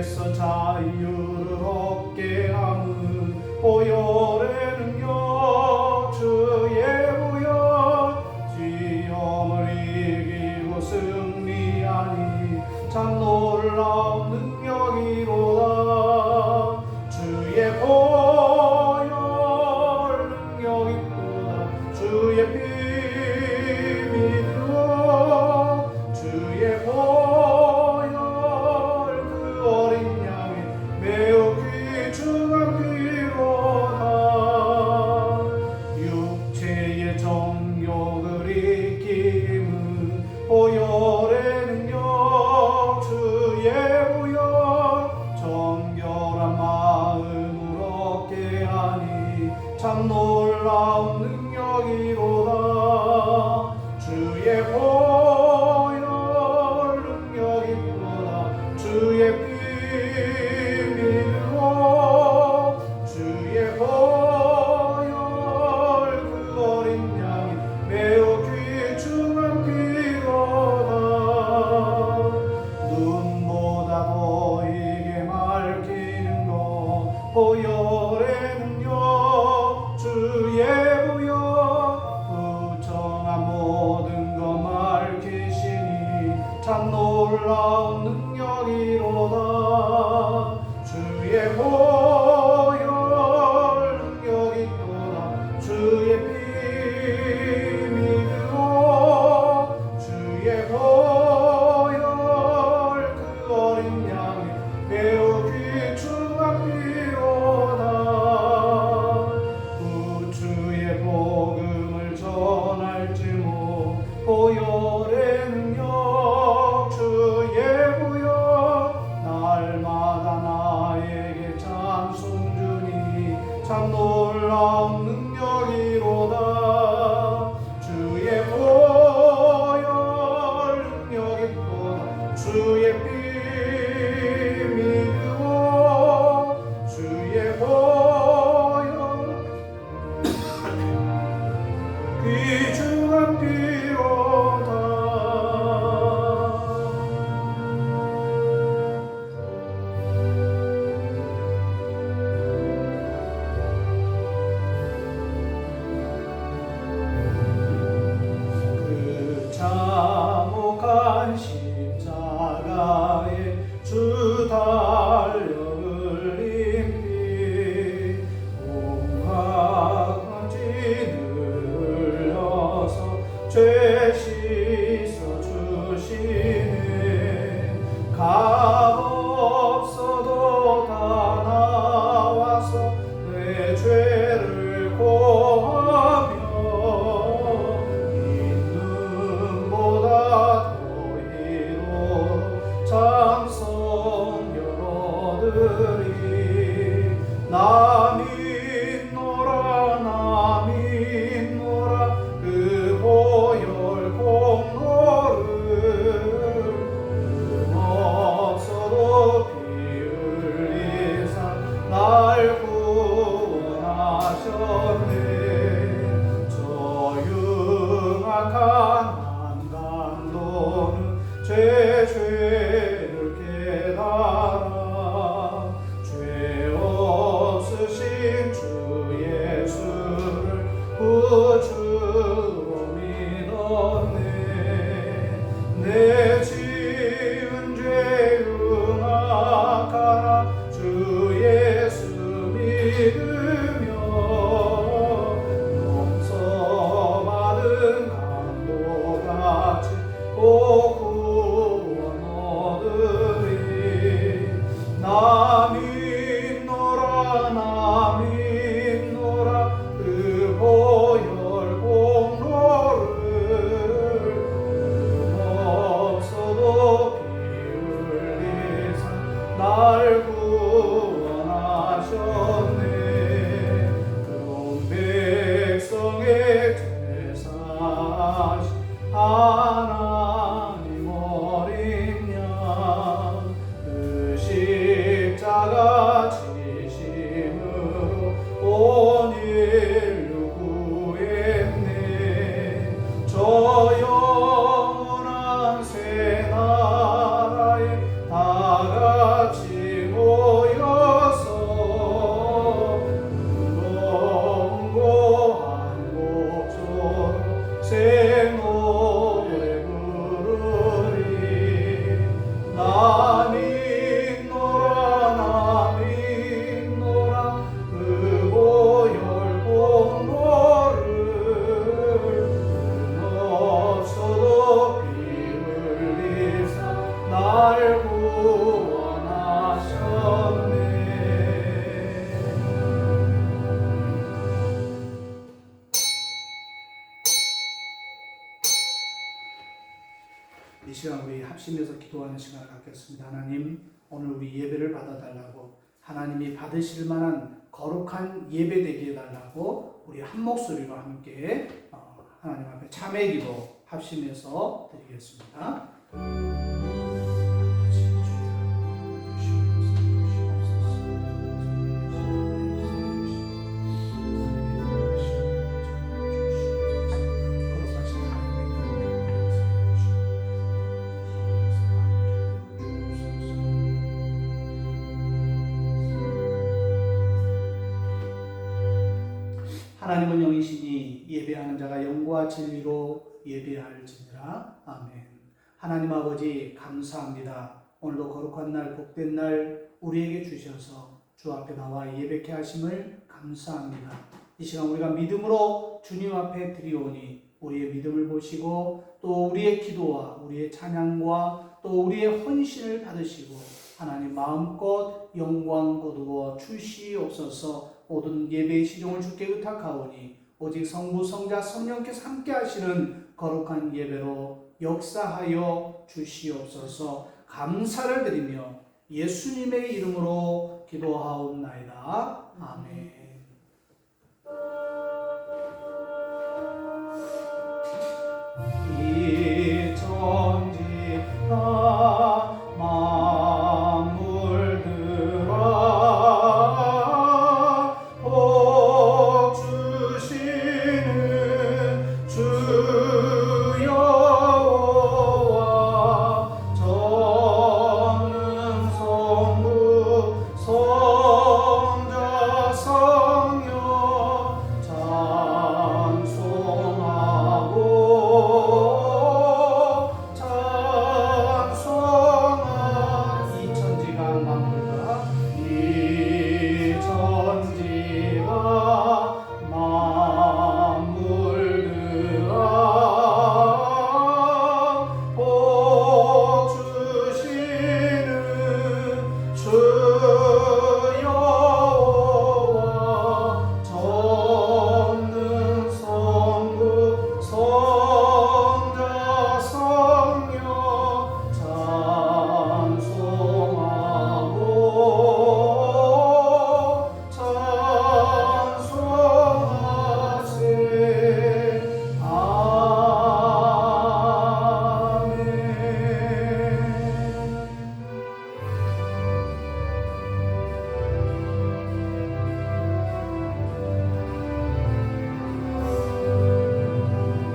죄에서 자유를 얻게 함은 보혈의 능력 주의 보혈 지형을 이기고 승리하니 참 놀라운 능력이로다. 주의 보혈 능력 있도다. 주의 피 믿으오. 주의 보혈 그 어린 양이 매우 귀중한 피로다. 육체의 정욕을 이김은 보혈의 능력 주의 보혈 정결한 마음을 얻게 하니 참 놀라운 능력이로다. 주의 보혈 능력 있도다. 주의 피 믿으오. 주의 보혈 그 어린 양이 매우 귀중한 피로다. 눈보다 보이게 밝히는 것 보혈의 능력 주의 보혈 부정한 모든 것 밝히시니 참 놀라운 능력이로다. 주의 보혈 능력 있도다. 주의 피 믿으오. 주의 보혈 그 어린 양이 매우 귀중한 피로다. 구주의 복음을 전할지모 보혈의 능력 주의 보혈 날마다 나에게 찬송 주니 참 놀라운 능력이로다. 주의 보혈 능력 있도다. 주의 피 믿으오. 주의 보혈 귀중한 피로다. 이 시간 우리 합심해서 기도하는 시간을 갖겠습니다. 하나님, 오늘 우리 예배를 받아달라고, 하나님이 받으실 만한 거룩한 예배 되게 해달라고 우리 한 목소리로 함께 하나님 앞에 참회 기도 합심해서 드리겠습니다. 하나님은 영이시니 예배하는 자가 영과 진리로 예배할지니라. 아멘. 하나님 아버지 감사합니다. 오늘도 거룩한 날, 복된 날 우리에게 주셔서 주 앞에 나와 예배케 하심을 감사합니다. 이 시간 우리가 믿음으로 주님 앞에 드리오니 우리의 믿음을 보시고 또 우리의 기도와 우리의 찬양과 또 우리의 헌신을 받으시고 하나님 마음껏 영광 거두어 주시옵소서. 모든 예배의 시종을 주께 의탁하오니 오직 성부 성자 성령께서 함께 하시는 거룩한 예배로 역사하여 주시옵소서. 감사를 드리며 예수님의 이름으로 기도하옵나이다. 아멘. 이 천지가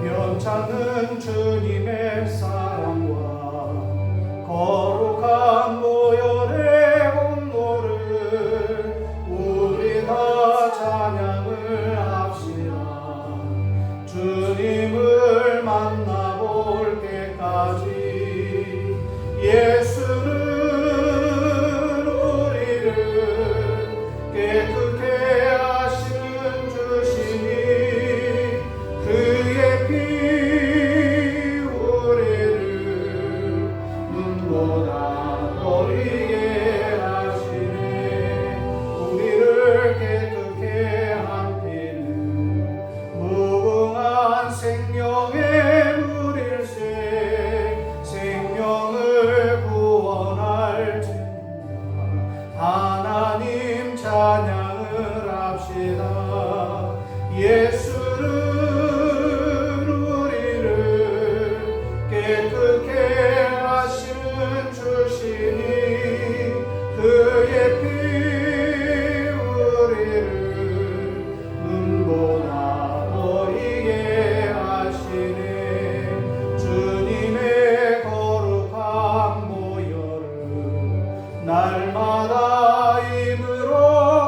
변찮는 주님의 사랑과 거룩한 보혈의 공로를 우리 다 찬양을 합시다. 주님을 만나볼 때까지 예수는 우리를 깨끗게 하시는 주시니 그의 피 우리를 눈보다 어리게 하시네. 우리를 깨끗게 한 피는 무궁한 생명의 물일세. 생명을 구원할지니라. 하나님 찬양을 합시다. 예수를 깨끗게 하시는 주시니 그의 피 우리를 눈보다 어리게 하시네. 주님의 거룩한 보혈을 날마다 입으로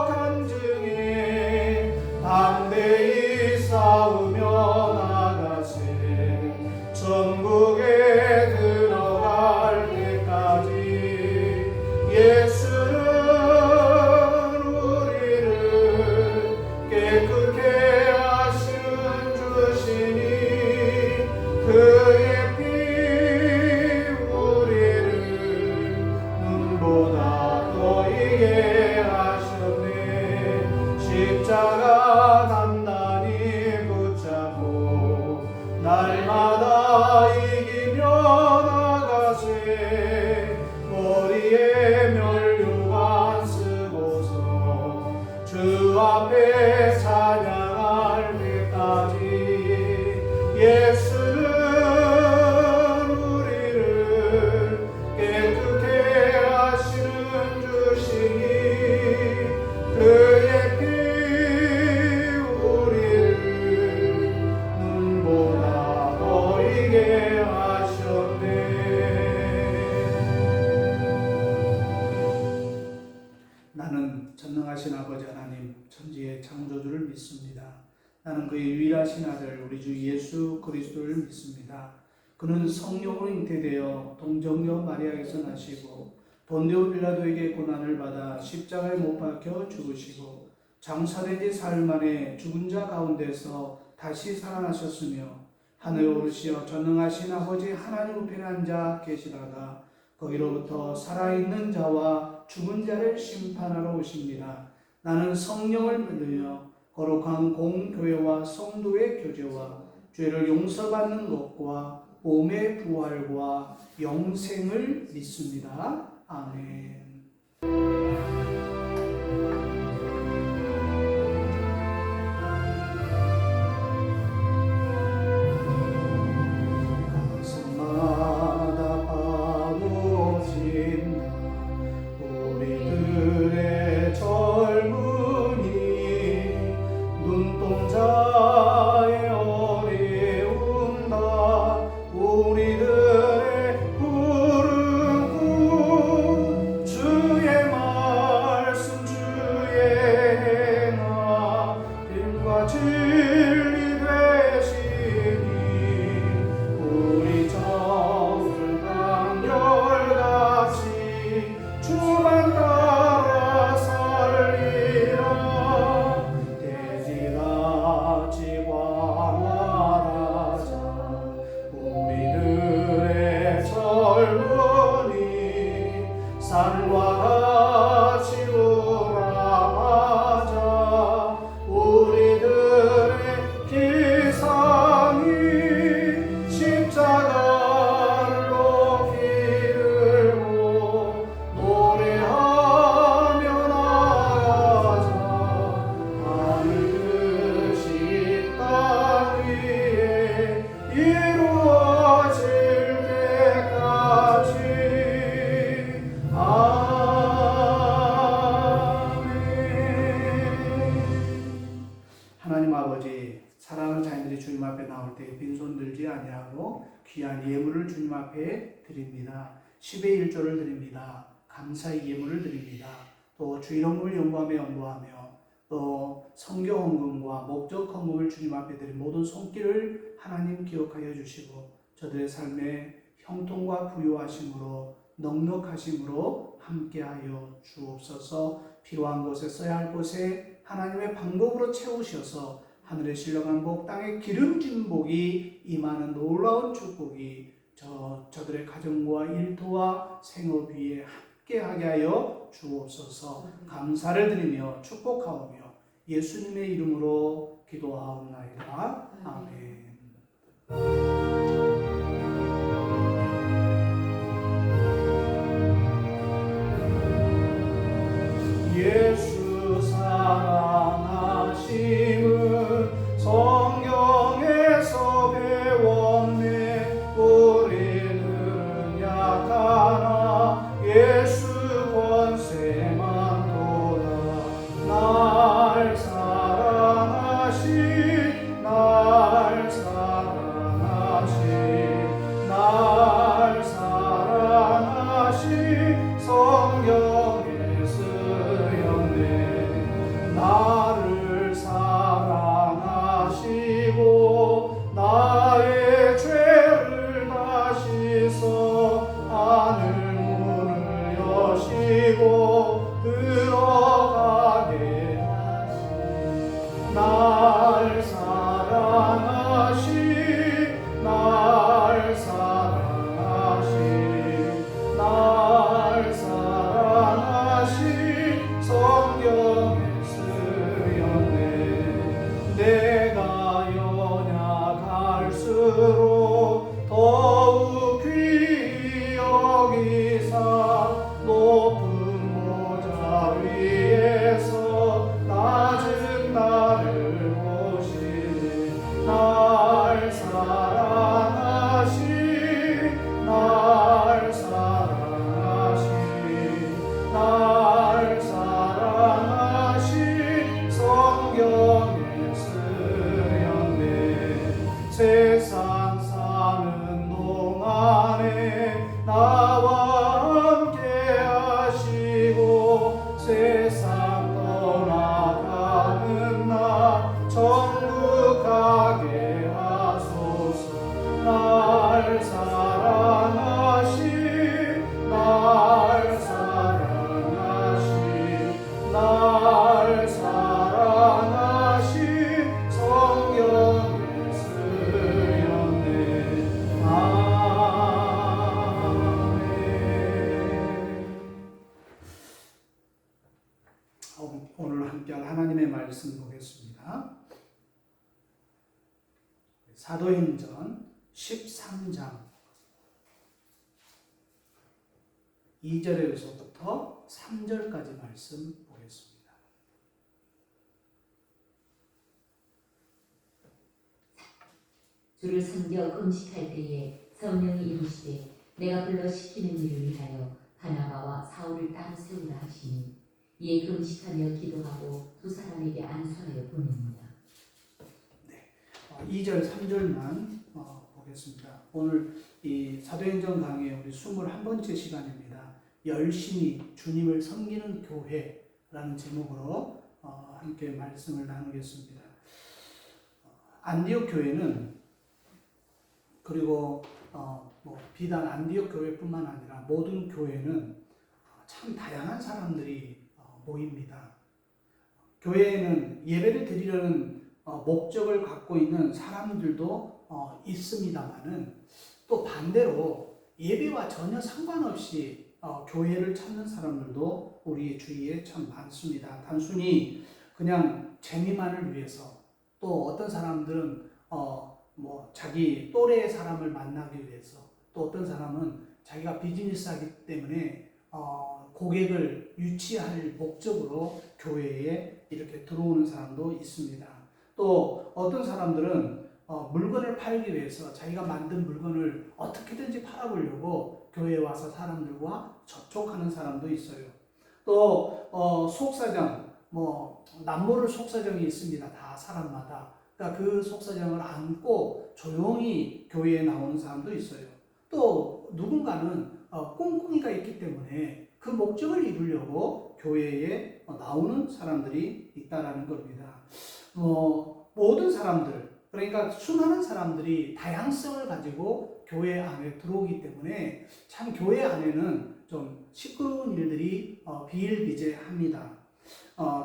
간증해 담대히 싸우며 나가세. 천국에 들어갈 때까지 예수는 우리를 깨끗게 하시는 주시니 그의 피 우리를 눈보다 더이게 하셨네. 십자가 단단히 붙잡고 날마다 이기며 나의 찬양할 때까지 예수는 우리를 깨끗게 하시는 주시니 그의 피 우리를 눈보다 보이게 하셨네. 나는 전능하신 아버지 하나님 천지의 창조주를 믿습니다. 나는 그의 유일하신 아들 우리 주 예수 그리스도를 믿습니다. 그는 성령으로 잉태되어 동정녀 마리아에서 나시고 본디오 빌라도에게 고난을 받아 십자가에 못 박혀 죽으시고 장사된 지 사흘 만에 죽은 자 가운데서 다시 살아나셨으며 하늘에 오르시어 전능하신 아버지 하나님 우편에 앉아 계시다가 거기로부터 살아있는 자와 죽은 자를 심판하러 오십니다. 나는 성령을 믿으며 거룩한 공교회와 성도의 교제와 죄를 용서받는 것과 몸의 부활과 영생을 믿습니다. 아멘. 가슴마다 파고진 우리들의 젊은이 눈동자의 어려움 다 우리들의 푸른 꿈 주의 말씀 주의 행하 빛과 진리 되시니 우리 정을 한결같이 주만 따라 살리라. 돼지같이 광활하자 우리들의 젊은이 산과 같이 우람하자 우리들의 기상이 십자가를 높이 들고 노래하며 나가자 하늘 뜻이 땅 위에 이루어질 때까지 아멘. 하나님 아버지 사랑하는 자녀들이 주님 앞에 나올 때 빈손 들지 아니하고 귀한 예물을 주님 앞에 드립니다. 10의 1조를 드립니다. 감사의 예물을 드립니다. 또 주일 헌금을 연구하며 또 성교 헌금과 목적 헌금을 주님 앞에 드린 모든 손길을 하나님 기억하여 주시고 저들의 삶에 형통과 부유하심으로 넉넉하심으로 함께하여 주옵소서. 필요한 곳에 써야 할 곳에 하나님의 방법으로 채우셔서 하늘의 신령한 복 땅의 기름진 복이 임하는 놀라운 축복이 저들의 가정과 일터와 생업 위에 함께하게 하여 주옵소서. 감사를 드리며 축복하오며 예수님의 이름으로 기도하옵나이다. 아멘. 예수 사랑하심은 성경에서 배웠네. 우리는 약하나 예수 권세만 도다. 날 사랑하신 보겠습니다. 사도행전 13장 2절에서부터 3절까지 말씀 보겠습니다. 주를 섬겨 금식할 때에 성령이 이르시되 내가 불러 시키는 일을 위하여 바나바와 사울을 따로 세우라 하시니 이에 금식하며 기도하고 두 사람에게 안수하여 보냅니다. 2절 3절만 보겠습니다. 오늘 이 사도행전 강의 우리 21번째 시간입니다. 열심히 주님을 섬기는 교회라는 제목으로 함께 말씀을 나누겠습니다. 안디옥 교회는 그리고 비단 안디옥 교회뿐만 아니라 모든 교회는 참 다양한 사람들이 모입니다. 교회에는 예배를 드리려는 목적을 갖고 있는 사람들도 있습니다만은 또 반대로 예배와 전혀 상관없이 교회를 찾는 사람들도 우리 주위에 참 많습니다. 단순히 그냥 재미만을 위해서, 또 어떤 사람들은 자기 또래의 사람을 만나기 위해서, 또 어떤 사람은 자기가 비즈니스 하기 때문에 고객을 유치할 목적으로 교회에 이렇게 들어오는 사람도 있습니다. 또 어떤 사람들은 물건을 팔기 위해서 자기가 만든 물건을 어떻게든지 팔아보려고 교회에 와서 사람들과 접촉하는 사람도 있어요. 또 속사정, 남모를 속사정이 있습니다. 다 사람마다. 그러니까 그 속사정을 안고 조용히 교회에 나오는 사람도 있어요. 또 누군가는 꿍꿍이가 있기 때문에 그 목적을 이루려고 교회에 나오는 사람들이 있다라는 겁니다. 모든 사람들, 그러니까 수많은 사람들이 다양성을 가지고 교회 안에 들어오기 때문에 참 교회 안에는 좀 시끄러운 일들이 비일비재합니다.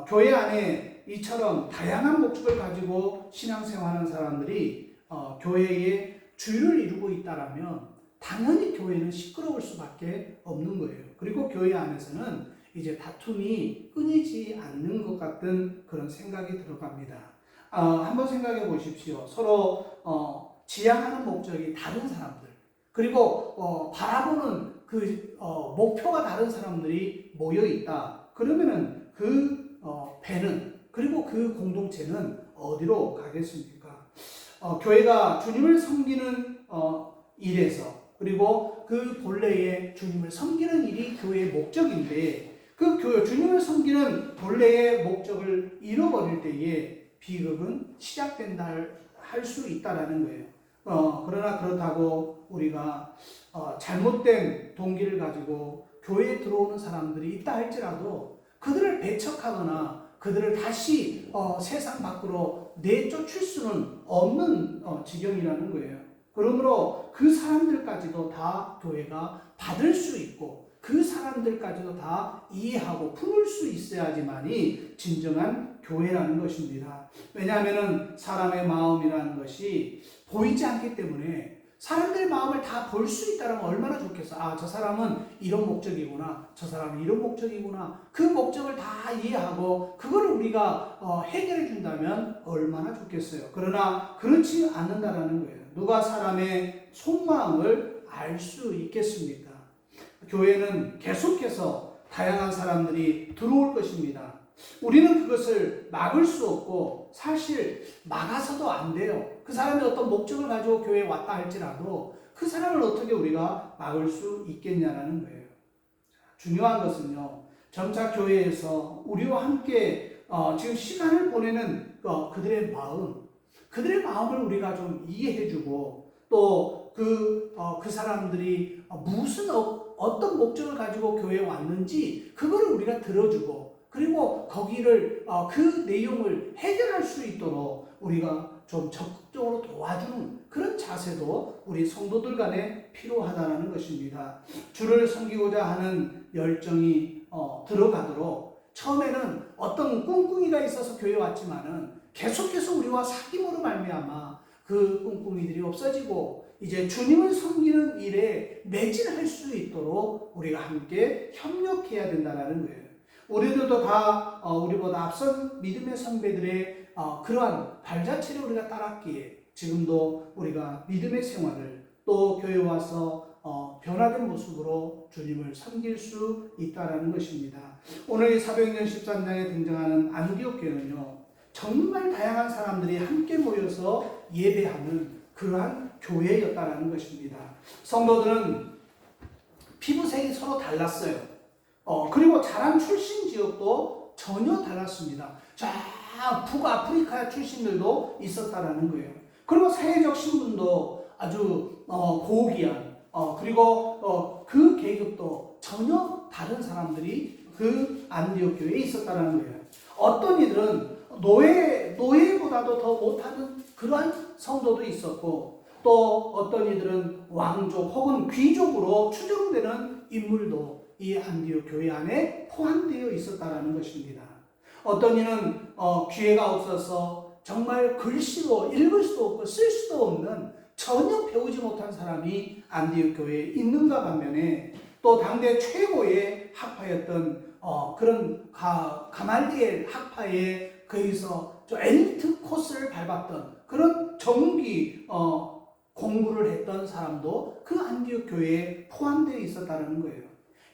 교회 안에 이처럼 다양한 목적을 가지고 신앙생활하는 사람들이 교회의 주를 이루고 있다라면 당연히 교회는 시끄러울 수밖에 없는 거예요. 그리고 교회 안에서는 이제 다툼이 끊이지 않는 것 같은 그런 생각이 들어갑니다. 한번 생각해 보십시오. 서로 지향하는 목적이 다른 사람들, 그리고 바라보는 그 목표가 다른 사람들이 모여 있다. 그러면은 그 배는, 그리고 그 공동체는 어디로 가겠습니까? 교회가 주님을 섬기는 일에서, 그리고 그 본래의 주님을 섬기는 일이 교회의 목적인데, 그 주님을 섬기는 본래의 목적을 잃어버릴 때에 비극은 시작된다 할 수 있다라는 거예요. 그러나 그렇다고 우리가 잘못된 동기를 가지고 교회에 들어오는 사람들이 있다 할지라도 그들을 배척하거나 그들을 다시 세상 밖으로 내쫓을 수는 없는 지경이라는 거예요. 그러므로 그 사람들까지도 다 교회가 받을 수 있고, 그 사람들까지도 다 이해하고 품을 수 있어야지만이 진정한 교회라는 것입니다. 왜냐하면 사람의 마음이라는 것이 보이지 않기 때문에 사람들의 마음을 다 볼 수 있다면 얼마나 좋겠어. 저 사람은 이런 목적이구나, 저 사람은 이런 목적이구나. 그 목적을 다 이해하고 그걸 우리가 해결해 준다면 얼마나 좋겠어요. 그러나 그렇지 않는다라는 거예요. 누가 사람의 속마음을 알 수 있겠습니까? 교회는 계속해서 다양한 사람들이 들어올 것입니다. 우리는 그것을 막을 수 없고, 사실 막아서도 안 돼요. 그 사람이 어떤 목적을 가지고 교회에 왔다 할지라도 그 사람을 어떻게 우리가 막을 수 있겠냐라는 거예요. 중요한 것은요, 점차 교회에서 우리와 함께 지금 시간을 보내는 그들의 마음을 우리가 좀 이해해주고, 또 그 사람들이 무슨 어떤 목적을 가지고 교회에 왔는지 그거를 우리가 들어주고, 그리고 거기를 그 내용을 해결할 수 있도록 우리가 좀 적극적으로 도와주는 그런 자세도 우리 성도들 간에 필요하다는 것입니다. 주를 섬기고자 하는 열정이 들어가도록, 처음에는 어떤 꿍꿍이가 있어서 교회에 왔지만은 계속해서 우리와 사귐으로 말미암아 그 꿍꿍이들이 없어지고 이제 주님을 섬기는 일에 매진할 수 있도록 우리가 함께 협력해야 된다는 거예요. 우리들도 다 우리보다 앞선 믿음의 선배들의 그러한 발자취를 우리가 따랐기에 지금도 우리가 믿음의 생활을 또 교회 와서 변화된 모습으로 주님을 섬길 수 있다라는 것입니다. 오늘 이 사도행전 13장에 등장하는 안디옥 교회는요, 정말 다양한 사람들이 함께 모여서 예배하는 그러한 교회였다라는 것입니다. 성도들은 피부색이 서로 달랐어요. 그리고 자란 출신 지역도 전혀 달랐습니다. 저 북아프리카 출신들도 있었다라는 거예요. 그리고 사회적 신분도 아주 고귀한 그리고 그 계급도 전혀 다른 사람들이 그 안디옥 교회에 있었다는 거예요. 어떤 이들은 노예보다도 더 못하는 그러한 성도도 있었고, 또 어떤 이들은 왕족 혹은 귀족으로 추정되는 인물도 이 안디옥 교회 안에 포함되어 있었다는 것입니다. 어떤 이는 기회가 없어서 정말 글씨로 읽을 수도 없고 쓸 수도 없는 전혀 배우지 못한 사람이 안디옥 교회에 있는가 반면에, 또 당대 최고의 학파였던 그런 가말리엘 학파에 거기서 저 엘리트 코스를 밟았던 그런 정기 공부를 했던 사람도 그 안디옥 교회에 포함되어 있었다는 거예요.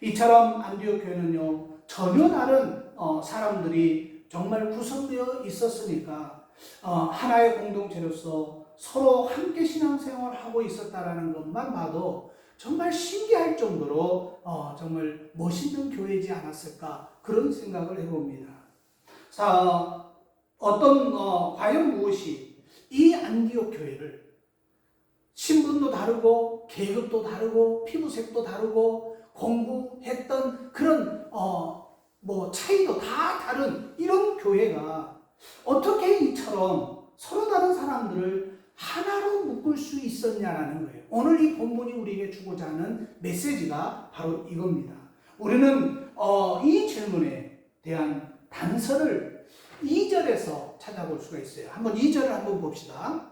이처럼 안디옥 교회는요, 전혀 다른 사람들이 정말 구성되어 있었으니까 하나의 공동체로서 서로 함께 신앙생활을 하고 있었다라는 것만 봐도 정말 신기할 정도로 정말 멋있는 교회이지 않았을까, 그런 생각을 해봅니다. 자, 과연 무엇이 이 안디옥 교회를 신분도 다르고 계급도 다르고 피부색도 다르고 공부했던 그런 차이도 다 다른 이런 교회가 어떻게 이처럼 서로 다른 사람들을 하나로 묶을 수 있었냐라는 거예요. 오늘 이 본문이 우리에게 주고자 하는 메시지가 바로 이겁니다. 우리는 이 질문에 대한 단서를 2절에서 찾아볼 수가 있어요. 한번 2절을 한번 봅시다.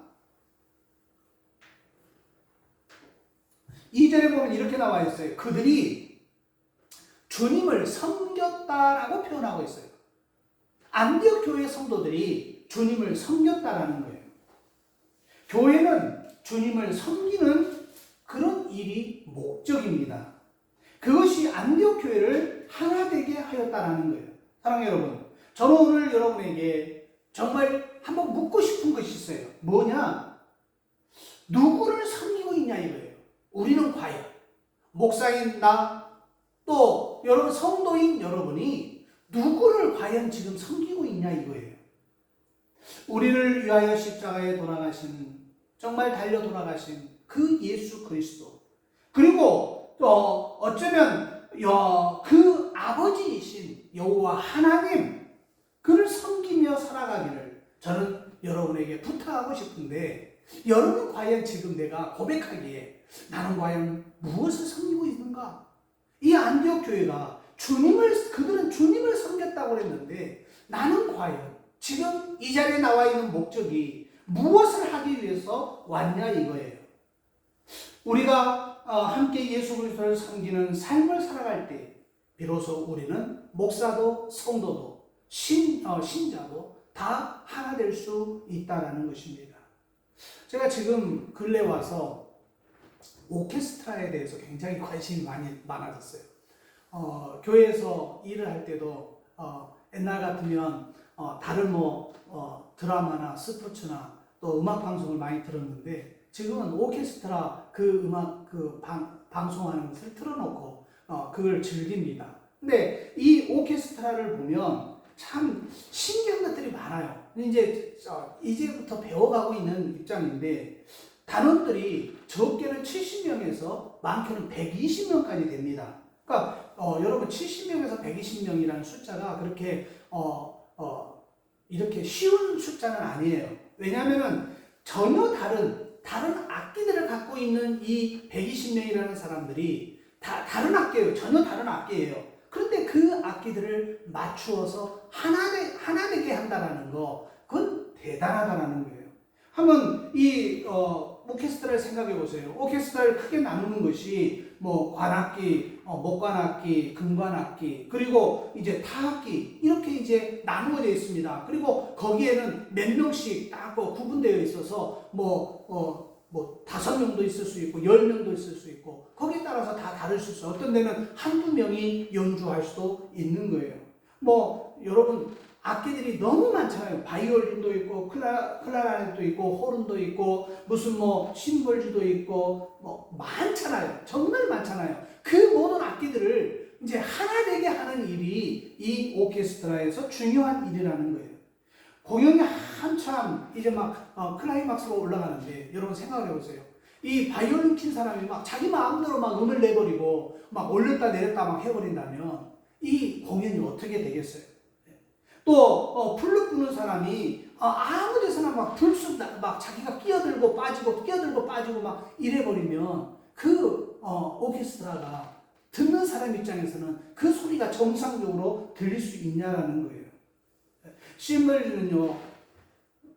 2절에 보면 이렇게 나와 있어요. 그들이 주님을 섬겼다라고 표현하고 있어요. 안디옥 교회 성도들이 주님을 섬겼다라는 거예요. 교회는 주님을 섬기는 그런 일이 목적입니다. 그것이 안디옥 교회를 하나 되게 하였다라는 거예요. 사랑하는 여러분, 저는 오늘 여러분에게 정말 한번 묻고 싶은 것이 있어요. 뭐냐? 누구를 섬기고 있냐 이거예요. 우리는 과연 목사인 나, 또 여러분 성도인 여러분이 누구를 과연 지금 섬기고 있냐 이거예요. 우리를 위하여 십자가에 돌아가신, 정말 달려 돌아가신 그 예수 그리스도, 그리고 또 어쩌면 그 아버지이신 여호와 하나님, 그를 섬기며 살아가기를 저는 여러분에게 부탁하고 싶은데, 여러분 과연 지금 내가 고백하기에 나는 과연 무엇을 섬기고 있는가? 이 안디옥 교회가 그들은 주님을 섬겼다고 했는데, 나는 과연 지금 이 자리에 나와 있는 목적이 무엇을 하기 위해서 왔냐 이거예요. 우리가 함께 예수 그리스도를 섬기는 삶을 살아갈 때 비로소 우리는 목사도 성도도 신자도 다 하나 될 수 있다라는 것입니다. 제가 지금 근래 와서 오케스트라에 대해서 굉장히 관심이 많아졌어요. 교회에서 일을 할 때도 옛날 같으면 다른 드라마나 스포츠나 또 음악 방송을 많이 들었는데, 지금은 오케스트라 그 음악 방송하는 것을 틀어놓고 그걸 즐깁니다. 근데 이 오케스트라를 보면 참 신기한 것들이 많아요. 이제부터 배워가고 있는 입장인데, 단원들이 적게는 70명에서 많게는 120명까지 됩니다. 그러니까 여러분 70명에서 120명이라는 숫자가 그렇게 이렇게 쉬운 숫자는 아니에요. 왜냐하면 전혀 다른 악기들을 갖고 있는 이 120명이라는 사람들이 다른 악기예요. 전혀 다른 악기예요. 그런데 그 악기들을 맞추어서 하나 되게 한다는 거, 그건 대단하다는 거예요. 한번 오케스트라를 생각해 보세요. 오케스트라를 크게 나누는 것이 뭐 관악기, 목관악기, 금관악기, 그리고 이제 타악기 이렇게 이제 나누어져 있습니다. 그리고 거기에는 몇 명씩 딱 구분되어 있어서 뭐 5명도 있을 수 있고 10명도 있을 수 있고 거기에 따라서 다 다를 수 있어요. 어떤 데는 한두 명이 연주할 수도 있는 거예요. 뭐 여러분 악기들이 너무 많잖아요. 바이올린도 있고 클라리넷도 있고 호른도 있고 무슨 뭐 심벌주도 있고 뭐 많잖아요. 정말 많잖아요. 그 모든 악기들을 이제 하나 되게 하는 일이 이 오케스트라에서 중요한 일이라는 거예요. 공연이 한참 이제 막 클라이막스로 올라가는데 여러분 생각해 보세요. 이 바이올린 킨 사람이 막 자기 마음대로 막 음을 내버리고 막 올렸다 내렸다 막 해버린다면 이 공연이 어떻게 되겠어요? 또 플룻 부는 사람이 아무 데서나 막 불쑥 막 자기가 끼어들고 빠지고 막 이래버리면 그 오케스트라가 듣는 사람 입장에서는 그 소리가 정상적으로 들릴 수 있냐라는 거예요. 심벌주는요,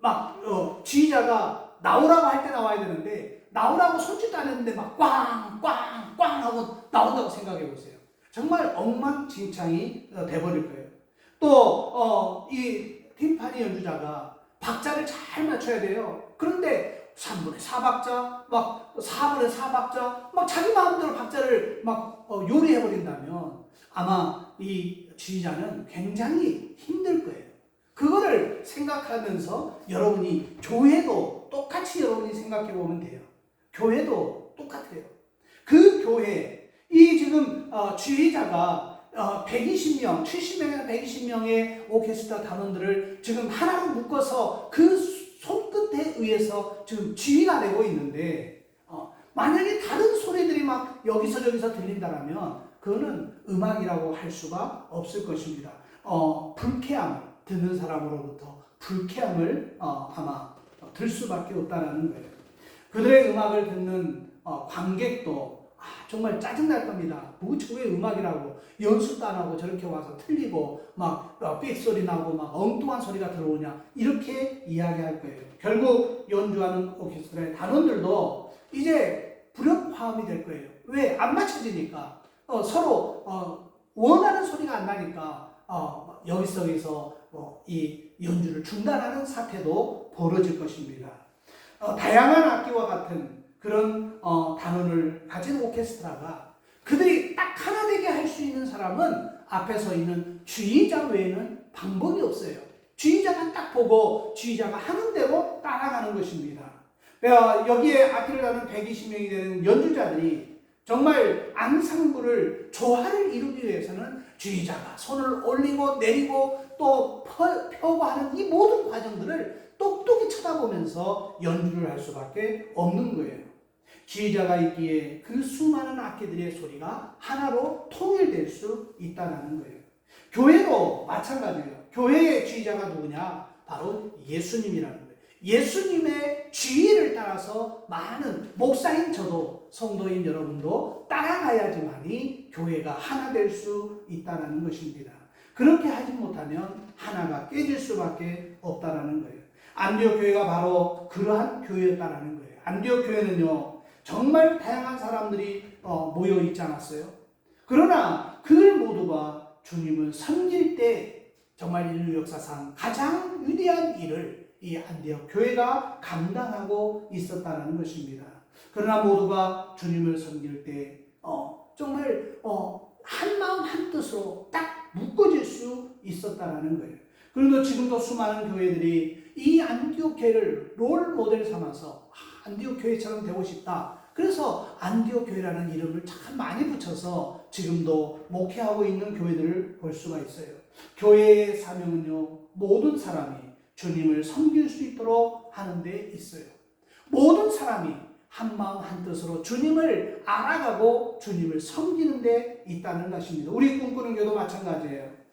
막 지휘자가 나오라고 할 때 나와야 되는데 나오라고 손짓도 안 했는데 막 꽝꽝꽝 하고 나온다고 생각해 보세요. 정말 엉망진창이 돼버릴 거예요. 또 이 팀파니 연주자가 박자를 잘 맞춰야 돼요. 그런데 3분의 4박자, 막 4분의 4박자, 막 자기 마음대로 박자를 막 요리해버린다면 아마 이 지휘자는 굉장히 힘들 거예요. 그거를 생각하면서 여러분이 교회도 똑같이 여러분이 생각해 보면 돼요. 교회도 똑같아요. 그 교회, 이 지금 지휘자가 120명, 70명에서 120명의 오케스트라 단원들을 지금 하나로 묶어서 그 손끝에 의해서 지금 지휘가 되고 있는데 만약에 다른 소리들이 막 여기서 저기서 들린다면 그거는 음악이라고 할 수가 없을 것입니다. 불쾌함을 듣는 사람으로부터 불쾌함을 아마 들 수밖에 없다는 거예요. 그들의 음악을 듣는 관객도 정말 짜증날 겁니다. 왜 음악이라고 연습도 안 하고 저렇게 와서 틀리고 막 삑소리 나고 막 엉뚱한 소리가 들어오냐 이렇게 이야기할 거예요. 결국 연주하는 오케스트라의 단원들도 이제 불협화음이 될 거예요. 왜? 안 맞춰지니까 서로 원하는 소리가 안 나니까 여기서 이 연주를 중단하는 사태도 벌어질 것입니다. 다양한 악기와 같은 그런 단원을 가진 오케스트라가 그들이 딱 하나 되게 할 수 있는 사람은 앞에 서 있는 지휘자 외에는 방법이 없어요. 지휘자가 딱 보고 지휘자가 하는 대로 따라가는 것입니다. 여기에 악기를 다루는 120명이 되는 연주자들이 정말 앙상블을 조화를 이루기 위해서는 지휘자가 손을 올리고 내리고 또 펴고 하는 이 모든 과정들을 똑똑히 쳐다보면서 연주를 할 수밖에 없는 거예요. 지휘자가 있기에 그 수많은 악기들의 소리가 하나로 통일될 수 있다는 거예요. 교회도 마찬가지예요. 교회의 지휘자가 누구냐? 바로 예수님이라는 거예요. 예수님의 지휘를 따라서 많은 목사인 저도 성도인 여러분도 따라가야지만이 교회가 하나 될 수 있다는 것입니다. 그렇게 하지 못하면 하나가 깨질 수밖에 없다는 거예요. 안디옥 교회가 바로 그러한 교회였다는 거예요. 안디옥 교회는요 정말 다양한 사람들이 모여 있지 않았어요? 그러나 그들 모두가 주님을 섬길 때 정말 인류 역사상 가장 위대한 일을 이 안디옥 교회가 감당하고 있었다는 것입니다. 그러나 모두가 주님을 섬길 때 정말 한 마음 한 뜻으로 딱 묶어질 수 있었다는 거예요. 그런데 지금도 수많은 교회들이 이 안디옥 교회를 롤 모델 삼아서 안디옥 교회처럼 되고 싶다. 그래서 안디옥 교회라는 이름을 참 많이 붙여서 지금도 목회하고 있는 교회들을 볼 수가 있어요. 교회의 사명은요, 모든 사람이 주님을 섬길 수 있도록 하는 데 있어요. 모든 사람이 한 마음 한 뜻으로 주님을 알아가고 주님을 섬기는 데 있다는 것입니다. 우리 꿈꾸는 교도 마찬가지예요.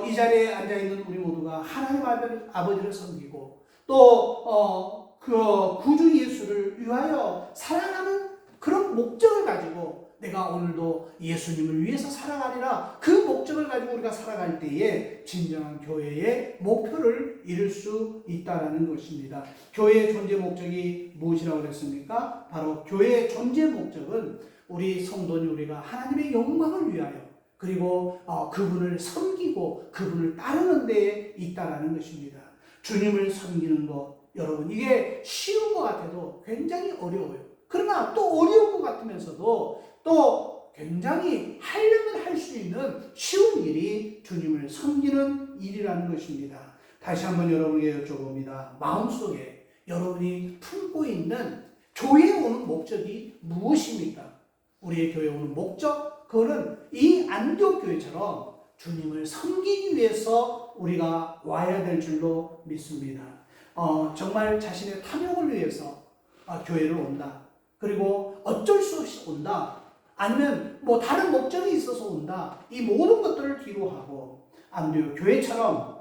이 자리에 앉아있는 우리 모두가 하나님 아버지를 섬기고 또 그 구주 예수를 위하여 살아가는 그런 목적을 가지고 내가 오늘도 예수님을 위해서 살아가리라, 그 목적을 가지고 우리가 살아갈 때에 진정한 교회의 목표를 이룰 수 있다는 것입니다. 교회의 존재 목적이 무엇이라고 그랬습니까? 바로 교회의 존재 목적은 우리 성도니 우리가 하나님의 영광을 위하여 그리고 그분을 섬기고 그분을 따르는 데에 있다라는 것입니다. 주님을 섬기는 것, 여러분 이게 쉬운 것 같아도 굉장히 어려워요. 그러나 또 어려운 것 같으면서도 또 굉장히 하려면 할 수 있는 쉬운 일이 주님을 섬기는 일이라는 것입니다. 다시 한번 여러분에게 여쭤봅니다. 마음속에 여러분이 품고 있는 교회에 오는 목적이 무엇입니까? 우리의 교회에 오는 목적, 그거는 이 안디옥 교회처럼 주님을 섬기기 위해서 우리가 와야 될 줄로 믿습니다. 정말 자신의 탐욕을 위해서 교회를 온다. 그리고 어쩔 수 없이 온다. 아니면 뭐 다른 목적이 있어서 온다. 이 모든 것들을 뒤로 하고 안디옥 교회처럼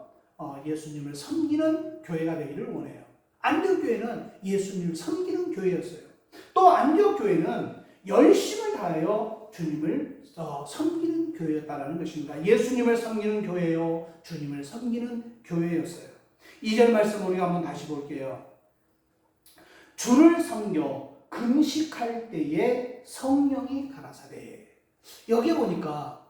예수님을 섬기는 교회가 되기를 원해요. 안디옥 교회는 예수님을 섬기는 교회였어요. 또 안디옥 교회는 열심을 다하여 주님을 섬기는 교회였다는 것입니다. 예수님을 섬기는 교회요, 주님을 섬기는 교회였어요. 2절 말씀 우리가 한번 다시 볼게요. 주를 섬겨 금식할 때에 성령이 가라사대. 여기에 보니까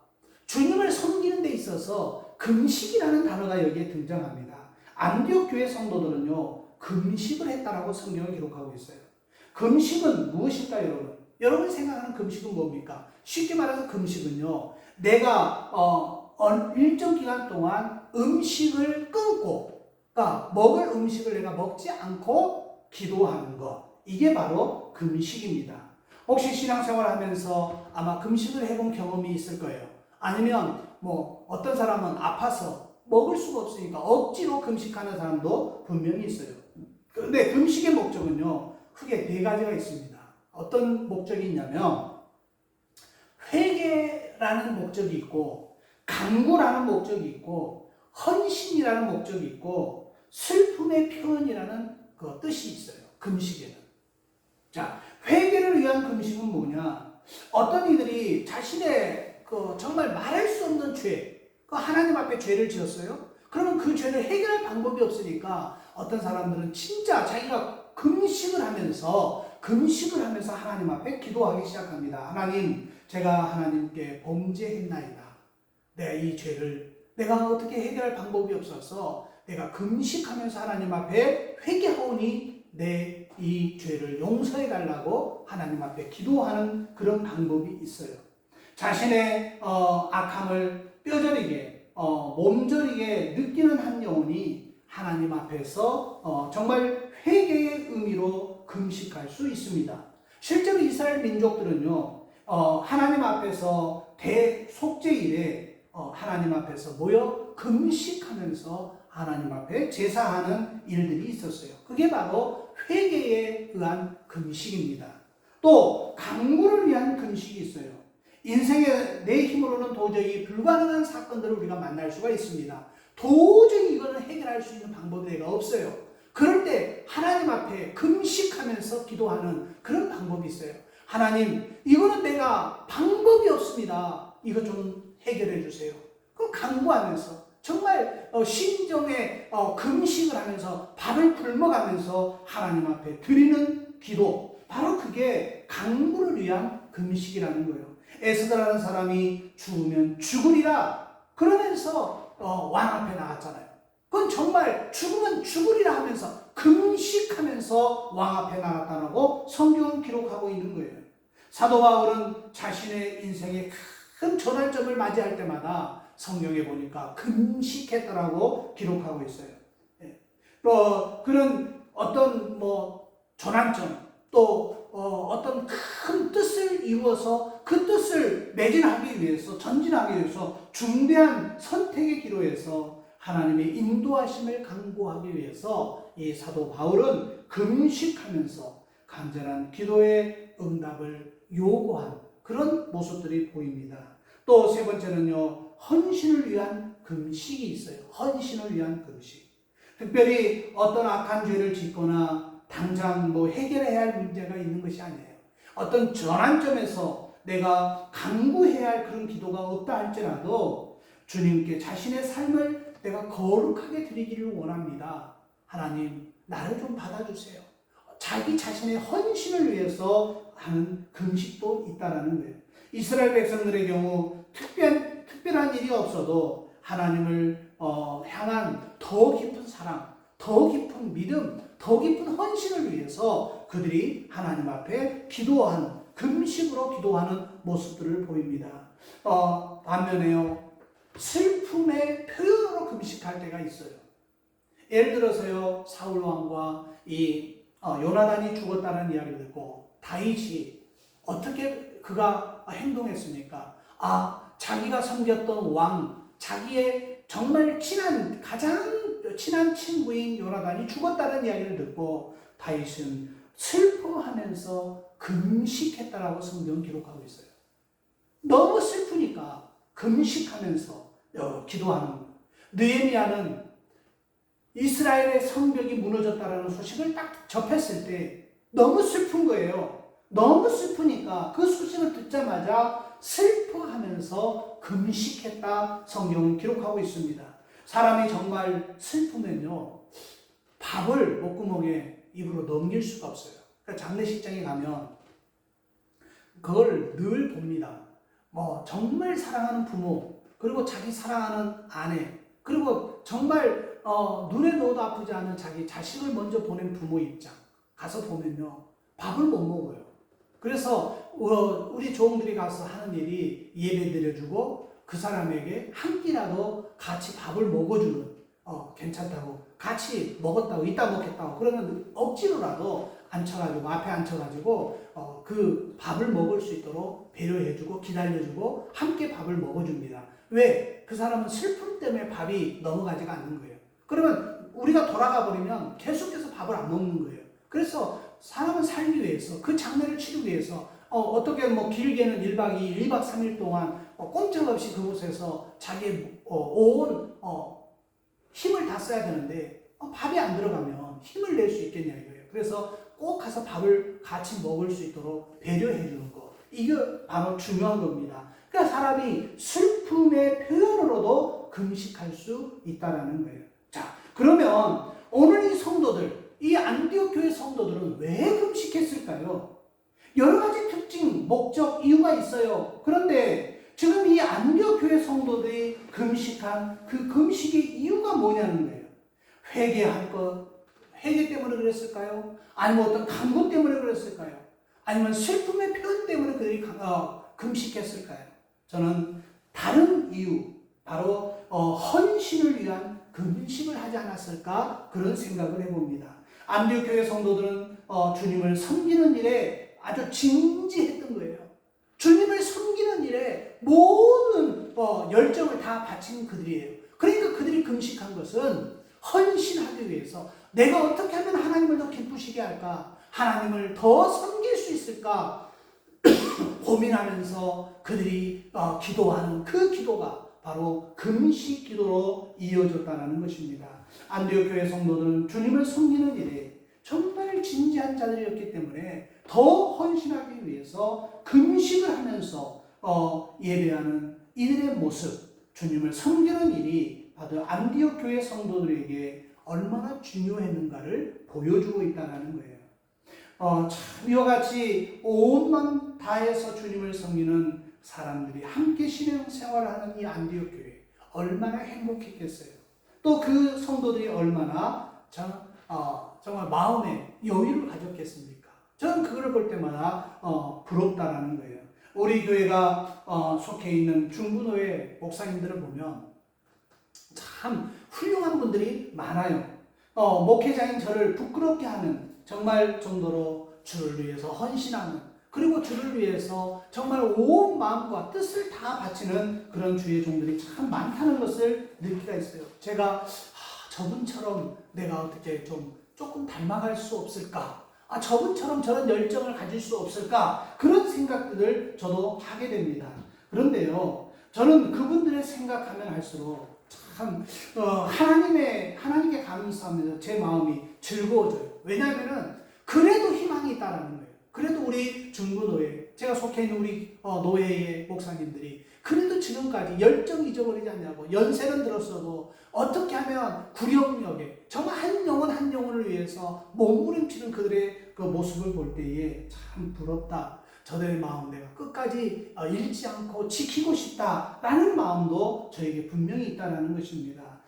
주님을 섬기는 데 있어서 금식이라는 단어가 여기에 등장합니다. 안디옥 교회 성도들은요, 금식을 했다라고 성경을 기록하고 있어요. 금식은 무엇일까요, 여러분? 여러분이 생각하는 금식은 뭡니까? 쉽게 말해서 금식은요, 내가 일정 기간 동안 음식을 끊고, 그러니까 먹을 음식을 내가 먹지 않고 기도하는 것, 이게 바로 금식입니다. 혹시 신앙생활 하면서 아마 금식을 해본 경험이 있을 거예요. 아니면 뭐 어떤 사람은 아파서 먹을 수가 없으니까 억지로 금식하는 사람도 분명히 있어요. 그런데 금식의 목적은요, 크게 네 가지가 있습니다. 어떤 목적이 있냐면 회개라는 목적이 있고, 간구라는 목적이 있고, 헌신이라는 목적이 있고, 슬픔의 표현이라는 그 뜻이 있어요. 금식에는. 자, 회개를 위한 금식은 뭐냐? 어떤 이들이 자신의 정말 말할 수 없는 죄, 하나님 앞에 죄를 지었어요. 그러면 그 죄를 해결할 방법이 없으니까 어떤 사람들은 진짜 자기가 금식을 하면서 하나님 앞에 기도하기 시작합니다. 하나님, 제가 하나님께 범죄했나이다. 이 죄를 내가 어떻게 해결할 방법이 없어서 내가 금식하면서 하나님 앞에 회개하오니 내 이 죄를 용서해 달라고 하나님 앞에 기도하는 그런 방법이 있어요. 자신의 악함을 뼈저리게 몸저리게 느끼는 한 영혼이 하나님 앞에서 정말 회개의 의미로 금식할 수 있습니다. 실제로 이스라엘 민족들은요, 하나님 앞에서 대속죄일에 하나님 앞에서 모여 금식하면서 하나님 앞에 제사하는 일들이 있었어요. 그게 바로 회개에 의한 금식입니다. 또 간구를 위한 금식이 있어요. 인생에 내 힘으로는 도저히 불가능한 사건들을 우리가 만날 수가 있습니다. 도저히 이거는 해결할 수 있는 방법이 내가 없어요. 그럴 때 하나님 앞에 금식하면서 기도하는 그런 방법이 있어요. 하나님, 이거는 내가 방법이 없습니다. 이거 좀 해결해 주세요. 그럼 간구하면서 정말 신정의 금식을 하면서 밥을 굶어가면서 하나님 앞에 드리는 기도, 바로 그게 간구를 위한 금식이라는 거예요. 에스더라는 사람이 죽으면 죽으리라 그러면서 왕 앞에 나갔잖아요. 그건 정말 죽으면 죽으리라 하면서 금식하면서 왕 앞에 나갔다고 성경은 기록하고 있는 거예요. 사도 바울은 자신의 인생의 큰 전환점을 맞이할 때마다 성경에 보니까 금식했다라고 기록하고 있어요. 그런 어떤 전환점, 또 어떤 큰 뜻을 이루어서 그 뜻을 매진하기 위해서, 전진하기 위해서 중대한 선택의 기로에서 하나님의 인도하심을 간구하기 위해서 이 사도 바울은 금식하면서 간절한 기도의 응답을 요구한 그런 모습들이 보입니다. 또 세 번째는요, 헌신을 위한 금식이 있어요. 헌신을 위한 금식. 특별히 어떤 악한 죄를 짓거나 당장 해결해야 할 문제가 있는 것이 아니에요. 어떤 전환점에서 내가 강구해야 할 그런 기도가 없다 할지라도 주님께 자신의 삶을 내가 거룩하게 드리기를 원합니다. 하나님, 나를 좀 받아주세요. 자기 자신의 헌신을 위해서 하는 금식도 있다라는 거예요. 이스라엘 백성들의 경우 특별한 일이 없어도 하나님을 향한 더 깊은 사랑, 더 깊은 믿음, 더 깊은 헌신을 위해서 그들이 하나님 앞에 기도하는, 금식으로 기도하는 모습들을 보입니다. 반면에요, 슬픔의 표현으로 금식할 때가 있어요. 예를 들어서요, 사울 왕과 요나단이 죽었다는 이야기를 듣고 다윗이 어떻게 그가 행동했습니까? 자기가 섬겼던 왕, 자기의 정말 가장 친한 친구인 요나단이 죽었다는 이야기를 듣고 다윗은 슬퍼하면서 금식했다라고 성경은 기록하고 있어요. 너무 슬프니까 금식하면서 기도하는 거예요. 느헤미야는 이스라엘의 성벽이 무너졌다라는 소식을 딱 접했을 때 너무 슬픈 거예요. 너무 슬프니까 그 소식을 듣자마자 슬퍼하면서 금식했다 성경은 기록하고 있습니다. 사람이 정말 슬프면요, 밥을 목구멍에 입으로 넘길 수가 없어요. 그러니까 장례식장에 가면 그걸 늘 봅니다. 정말 사랑하는 부모, 그리고 자기 사랑하는 아내, 그리고 정말 눈에 넣어도 아프지 않은 자기 자식을 먼저 보낸 부모 입장 가서 보면요, 밥을 못 먹어요. 그래서 우리 종들이 가서 하는 일이 예배 드려주고 그 사람에게 한 끼라도 같이 밥을 먹어주는, 괜찮다고, 같이 먹었다고, 이따 먹겠다고, 그러면 억지로라도 앞에 앉혀가지고 그 밥을 먹을 수 있도록 배려해주고 기다려주고 함께 밥을 먹어줍니다. 왜? 그 사람은 슬픔 때문에 밥이 넘어가지가 않는 거예요. 그러면 우리가 돌아가 버리면 계속해서 밥을 안 먹는 거예요. 그래서 사람은 살기 위해서, 그 장례를 치르기 위해서 어떻게 길게는 1박 2일, 1박 3일 동안 꼼짝없이 그곳에서 자기의 온 힘을 다 써야 되는데 밥이 안 들어가면 힘을 낼 수 있겠냐 이거예요. 그래서 꼭 가서 밥을 같이 먹을 수 있도록 배려해 주는 거, 이게 바로 중요한 겁니다. 그러니까 사람이 슬픔의 표현으로도 금식할 수 있다는 거예요. 자, 그러면 오늘 이 성도들, 이 안디옥 교회 성도들은 왜 금식했을까요? 여러 가지 특징, 목적, 이유가 있어요. 그런데 지금 이 안디옥 교회 성도들이 금식한 그 금식의 이유가 뭐냐는 거예요. 회개할 것, 회개 때문에 그랬을까요? 아니면 어떤 간구 때문에 그랬을까요? 아니면 슬픔의 표현 때문에 그들이 금식했을까요? 저는 다른 이유, 바로 헌신을 위한 금식을 하지 않았을까, 그런 생각을 해봅니다. 안디옥 교회 성도들은 주님을 섬기는 일에 아주 진지했던 거예요. 주님을 섬기는 일에 모든 열정을 다 바친 그들이에요. 그러니까 그들이 금식한 것은 헌신하기 위해서, 내가 어떻게 하면 하나님을 더 기쁘시게 할까, 하나님을 더 섬길 수 있을까 고민하면서 그들이 기도하는 그 기도가 바로 금식 기도로 이어졌다는 것입니다. 안디옥 교회 성도들은 주님을 섬기는 일에 정말 진지한 자들이었기 때문에 더 헌신하기 위해서 금식을 하면서 예배하는 이들의 모습, 주님을 섬기는 일이 바로 안디옥 교회 성도들에게 얼마나 중요했는가를 보여주고 있다는 거예요. 참 이와 같이 온 마음 다해서 주님을 섬기는 사람들이 함께 신앙생활을 하는 이 안디옥 교회, 얼마나 행복했겠어요. 또 그 성도들이 얼마나 정말 마음에 여유를 가졌겠습니까? 저는 그걸 볼 때마다 부럽다라는 거예요. 우리 교회가 속해 있는 중부노회 목사님들을 보면 참 훌륭한 분들이 많아요. 목회자인 저를 부끄럽게 하는 정말 정도로 주를 위해서 헌신하는, 그리고 주를 위해서 정말 온 마음과 뜻을 다 바치는 그런 주의 종들이 참 많다는 것을 느낄 수가 있어요. 제가 저분처럼 내가 어떻게 조금 닮아갈 수 없을까? 저분처럼 저런 열정을 가질 수 없을까? 그런 생각들을 저도 하게 됩니다. 그런데요, 저는 그분들의 생각하면 할수록 참 하나님께 감사하면서 제 마음이 즐거워져요. 왜냐하면은 그래도 희망이 있다라는 거예요. 그래도 우리 중부노회 제가 속해 있는 우리 노회의 목사님들이 그래도 지금까지 열정 잊어버리지 않냐고, 연세는 들었어도 어떻게 하면 구령역에 정말 한 영혼 한 영혼을 위해서 몸부림치는 그들의 그 모습을 볼 때에 참 부럽다. 저들의 마음 내가 끝까지 잃지 않고 지키고 싶다라는 마음도 저에게 분명히 있다는 것입니다.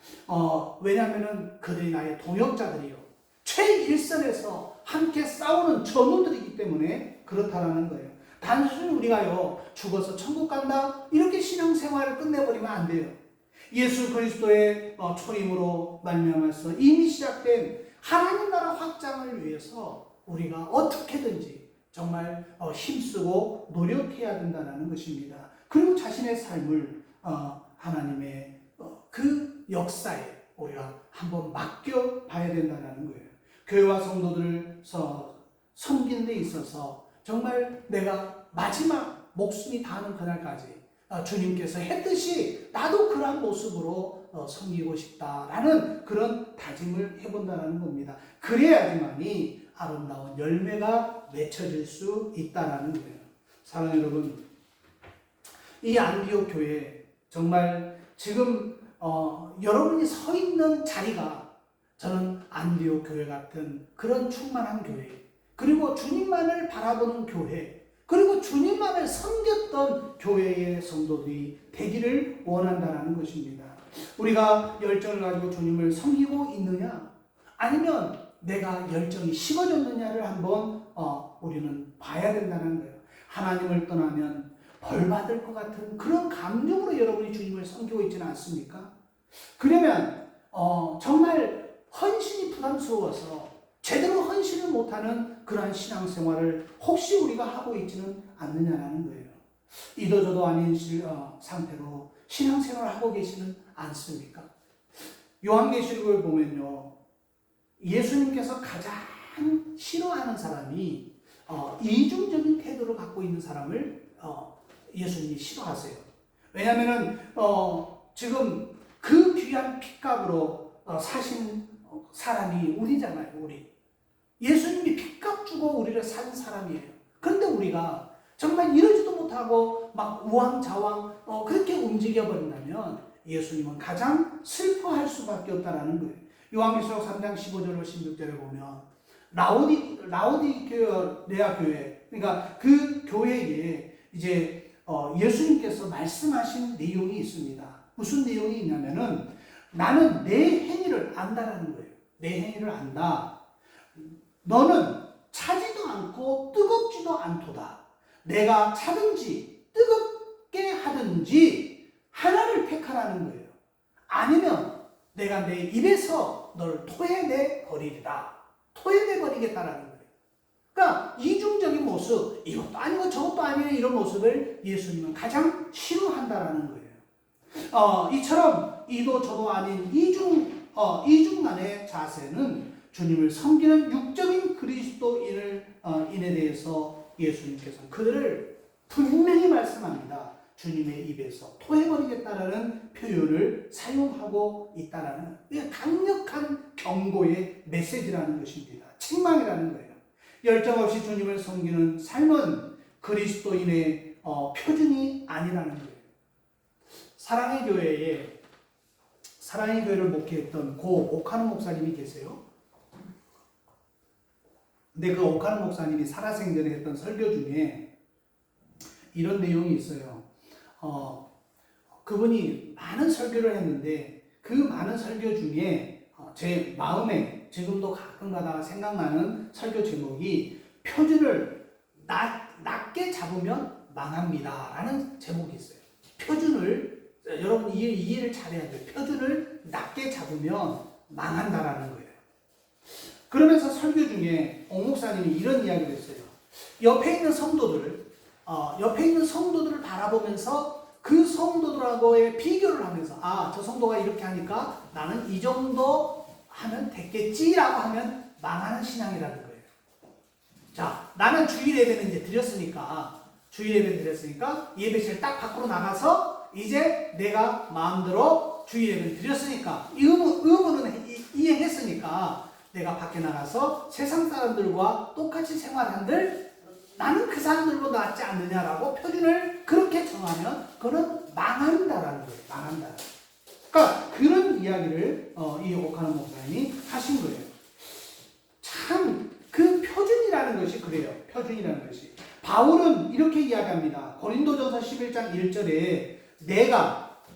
왜냐하면 그들이 나의 동역자들이요, 최일선에서 함께 싸우는 전우들이기 때문에 그렇다라는 거예요. 단순히 우리가요 죽어서 천국 간다 이렇게 신앙생활을 끝내버리면 안 돼요. 예수 그리스도의 초림으로 말미암아서 이미 시작된 하나님 나라 확장을 위해서 우리가 어떻게든지 정말 힘쓰고 노력해야 된다는 것입니다. 그리고 자신의 삶을 하나님의 그 역사에 우리가 한번 맡겨봐야 된다는 거예요. 교회와 성도들을 섬기는 데 있어서 정말 내가 마지막 목숨이 닿는 그날까지 주님께서 했듯이 나도 그러한 모습으로 섬기고 싶다라는 그런 다짐을 해본다는 겁니다. 그래야지만이 아름다운 열매가 맺혀질 수 있다는 거예요. 사랑하는 여러분, 이 안디옥 교회 정말 지금 여러분이 서 있는 자리가 저는 안디옥 교회 같은 그런 충만한 교회, 그리고 주님만을 바라보는 교회, 그리고 주님만을 섬겼던 교회의 성도들이 되기를 원한다는 것입니다. 우리가 열정을 가지고 주님을 섬기고 있느냐, 아니면 내가 열정이 식어졌느냐를 한번 우리는 봐야 된다는 거예요. 하나님을 떠나면 벌 받을 것 같은 그런 감정으로 여러분이 주님을 섬기고 있지는 않습니까? 그러면 정말 헌신이 부담스러워서 제대로 헌신을 못하는 그러한 신앙생활을 혹시 우리가 하고 있지는 않느냐라는 거예요. 이도저도 아닌 상태로 신앙생활을 하고 계시는 않습니까? 요한계시록을 보면요, 예수님께서 가장 싫어하는 사람이 이중적인 태도를 갖고 있는 사람을 예수님이 싫어하세요. 왜냐하면 지금 그 귀한 핏값으로 사신 사람이 우리잖아요. 우리 예수님이 핏값 주고 우리를 산 사람이에요. 그런데 우리가 정말 이러지도 못하고 막 우왕좌왕 그렇게 움직여 버린다면 예수님은 가장 슬퍼할 수밖에 없다라는 거예요. 요한계시록 3장 15절로 16절에 보면 라오디게아 교회, 그러니까 그 교회에 이제 예수님께서 말씀하신 내용이 있습니다. 무슨 내용이 있냐면은 나는 내 행위를 안다라는 거예요. 내 행위를 안다. 너는 차지도 않고 뜨겁지도 않도다. 내가 차든지 뜨겁게 하든지 하나를 택하라는 거예요. 아니면 내가 내 입에서 너를 토해내 버리리라. 토해내 버리겠다라는 거예요. 그러니까 이중적인 모습, 이것도 아니고 저것도 아니고 이런 모습을 예수님은 가장 싫어한다라는 거예요. 이처럼 이도 저도 아닌 이중간의 자세는 주님을 섬기는 육적인 그리스도인에 대해서 예수님께서 그들을 분명히 말씀합니다. 주님의 입에서 토해버리겠다라는 표현을 사용하고 있다라는 강력한 경고의 메시지라는 것입니다. 책망이라는 거예요. 열정 없이 주님을 섬기는 삶은 그리스도인의 표준이 아니라는 거예요. 사랑의 교회를 목회했던 고 오카노 목사님이 계세요. 근데 그 오카노 목사님이 살아생전에 했던 설교 중에 이런 내용이 있어요. 그분이 많은 설교를 했는데 그 많은 설교 중에 제 마음에 지금도 가끔가다 생각나는 설교 제목이 표준을 낮게 잡으면 망합니다 라는 제목이 있어요. 표준을 여러분 이해를 잘해야 돼요. 표준을 낮게 잡으면 망한다라는 거예요. 그러면서 설교 중에 옥 목사님이 이런 이야기를 했어요. 옆에 있는 성도들을 바라보면서 그 성도들하고의 비교를 하면서 저 성도가 이렇게 하니까 나는 이 정도 하면 됐겠지라고 하면 망하는 신앙이라는 거예요. 자, 나는 주일 예배는 이제 드렸으니까 예배실 딱 밖으로 나가서 이제 내가 마음대로 주일 예배를 드렸으니까 이 의무는 이행했으니까 내가 밖에 나가서 세상 사람들과 똑같이 생활한들 나는 그 사람들보다 낫지 않느냐라고 표준을 그렇게 정하면 그건 망한다라는 거예요. 망한다. 그러니까 그런 이야기를 이 오카노 목사님이 하신 거예요. 참 그 표준이라는 것이 그래요. 표준이라는 것이. 바울은 이렇게 이야기합니다. 고린도전서 11장 1절에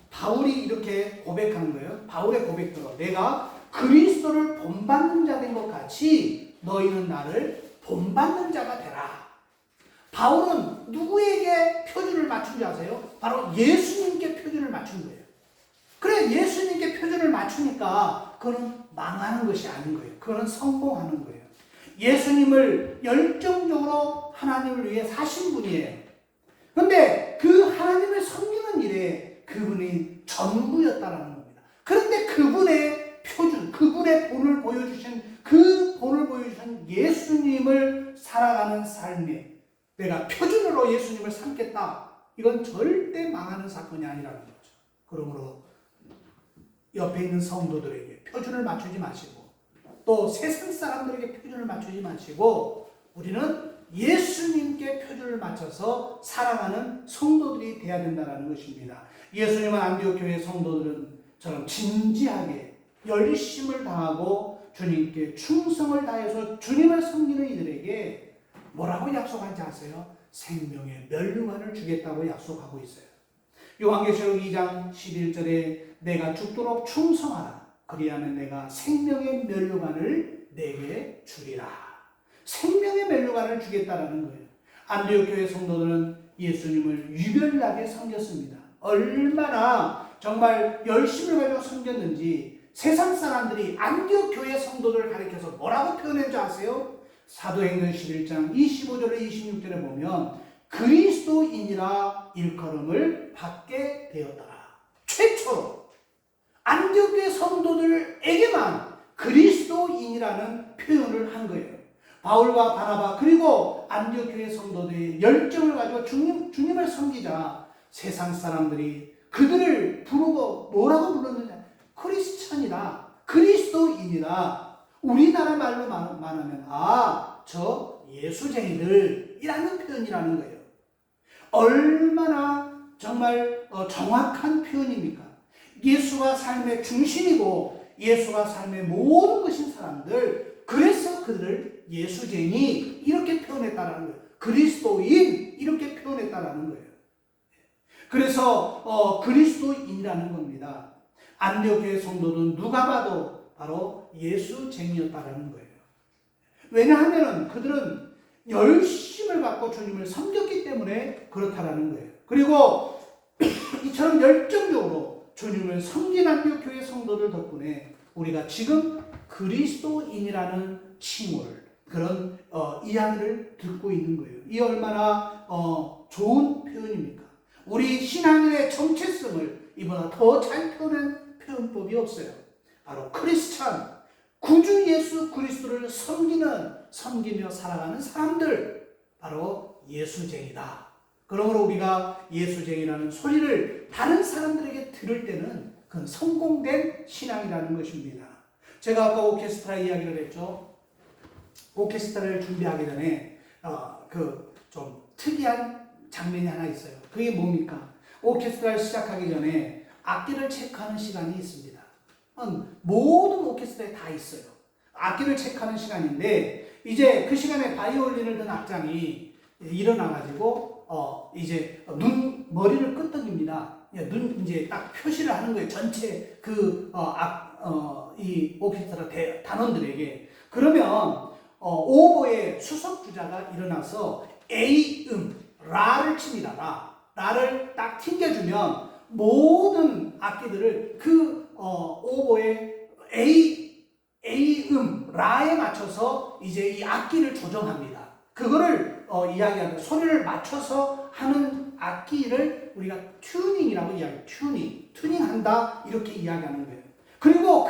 바울이 이렇게 고백하는 거예요. 바울의 고백대로 내가 그리스도를 본받는 자 된 것 같이 너희는 나를 본받는 자가 되라. 바울은 누구에게 표준을 맞춘 줄 아세요? 바로 예수님께 표준을 맞춘 거예요. 그래 예수님께 표준을 맞추니까 그거는 망하는 것이 아닌 거예요. 그거는 성공하는 거예요. 예수님을 열정적으로 하나님을 위해 사신 분이에요. 그런데 그 하나님을 섬기는 일에 그분이 전부였다라는 겁니다. 그런데 그분의 표준, 그분의 본을 보여주신 예수님을 살아가는 삶에 내가 표준으로 예수님을 삼겠다. 이건 절대 망하는 사건이 아니라는 거죠. 그러므로 옆에 있는 성도들에게 표준을 맞추지 마시고 또 세상 사람들에게 표준을 맞추지 마시고 우리는 예수님께 표준을 맞춰서 살아가는 성도들이 되어야 된다는 것입니다. 예수님은 안디옥 교회 성도들은처럼 진지하게 열심을 다하고 주님께 충성을 다해서 주님을 섬기는 이들에게 뭐라고 약속하지 아세요? 생명의 멸류관을 주겠다고 약속하고 있어요. 요한계시록 2장 11절에 내가 죽도록 충성하라. 그리하면 내가 생명의 멸류관을 내게 주리라. 생명의 멸류관을 주겠다라는 거예요. 안디옥 교회 성도들은 예수님을 유별나게 섬겼습니다. 얼마나 정말 열심을 가지고 섬겼는지 세상 사람들이 안디옥 교회 성도들을 가리켜서 뭐라고 표현했는지 아세요? 사도행전 11장 25절에 26절에 보면 그리스도인이라 일컬음을 받게 되었더라. 최초로 안디옥 교회 성도들에게만 그리스도인이라는 표현을 한 거예요. 바울과 바나바 그리고 안디옥 교회 성도들의 열정을 가지고 주님을 섬기자 세상 사람들이 그들을 부르고 뭐라고 불렀느냐? 크리스천이다. 그리스도인이다. 우리나라 말로 말하면 저 예수쟁이들이라는 표현이라는 거예요. 얼마나 정말 정확한 표현입니까? 예수가 삶의 중심이고 예수가 삶의 모든 것인 사람들, 그래서 그들을 예수쟁이 이렇게 표현했다라는 거예요. 그리스도인 이렇게 표현했다라는 거예요. 그래서 그리스도인이라는 겁니다. 안디옥 교회 성도는 누가 봐도 바로 예수쟁이였다라는 거예요. 왜냐하면 그들은 열심을 갖고 주님을 섬겼기 때문에 그렇다라는 거예요. 그리고 이처럼 열정적으로 주님을 섬긴 안디옥 교회 성도들 덕분에 우리가 지금 그리스도인이라는 칭호를 그런 이야기를 듣고 있는 거예요. 이 얼마나 좋은 표현입니까? 우리 신앙인의 정체성을 이보다 더 잘 표현한 표현법이 없어요. 바로 크리스찬, 구주 예수 그리스도를 섬기며 살아가는 사람들, 바로 예수쟁이다. 그러므로 우리가 예수쟁이라는 소리를 다른 사람들에게 들을 때는 그건 성공된 신앙이라는 것입니다. 제가 아까 오케스트라 이야기를 했죠. 오케스트라를 준비하기 전에 좀 특이한 장면이 하나 있어요. 그게 뭡니까? 오케스트라를 시작하기 전에 악기를 체크하는 시간이 있습니다. 모든 오케스트라에 다 있어요. 악기를 체크하는 시간인데 이제 그 시간에 바이올린을 든 악장이 일어나가지고 이제 머리를 끄덕입니다. 이제 딱 표시를 하는 거예요. 전체 이 오케스트라 단원들에게. 그러면 오보의 수석 주자가 일어나서 A 라를 칩니다. 라를 딱 튕겨주면 모든 악기들을 그 오보의 라에 맞춰서 이제 이 악기를 조정합니다. 그거를 이야기하는 소리를 맞춰서 하는 악기를 우리가 튜닝이라고 이야기해요. 튜닝한다 이렇게 이야기하는 거예요. 그리고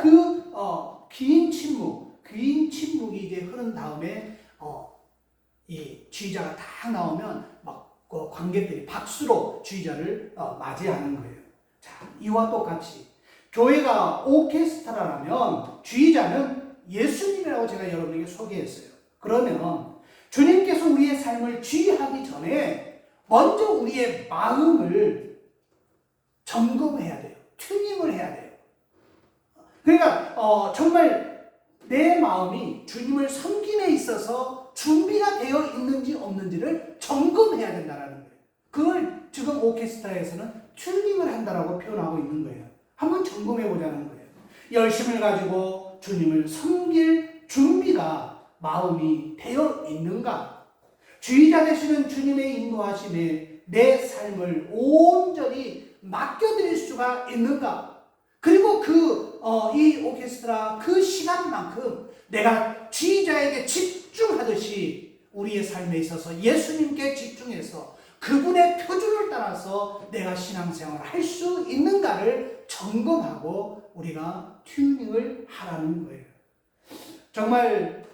긴 침묵이 이제 흐른 다음에 이 지휘자가 딱 나오면 막 관객들이 박수로 지휘자를 맞이하는 거예요. 자, 이와 똑같이 교회가 오케스트라라면 지휘자는 예수님이라고 제가 여러분에게 소개했어요. 그러면 주님께서 우리의 삶을 주의하기 전에 먼저 우리의 마음을 점검해야 돼요. 튜닝을 해야 돼요. 그러니까 정말 내 마음이 주님을 섬김에 있어서 준비가 되어 있는지 없는지를 점검해야 된다는 거예요. 그걸 지금 오케스트라에서는 튜닝을 한다라고 표현하고 있는 거예요. 한번 점검해 보자는 거예요. 열심을 가지고 주님을 섬길 준비가 마음이 되어 있는가? 주의자 되시는 주님의 인도하심에 내 삶을 온전히 맡겨드릴 수가 있는가? 그리고 이 오케스트라 그 시간만큼 내가 주의자에게 집중하듯이 우리의 삶에 있어서 예수님께 집중해서 그분의 표준을 따라서 내가 신앙생활을 할 수 있는가를 점검하고 우리가 튜닝을 하라는 거예요. 정말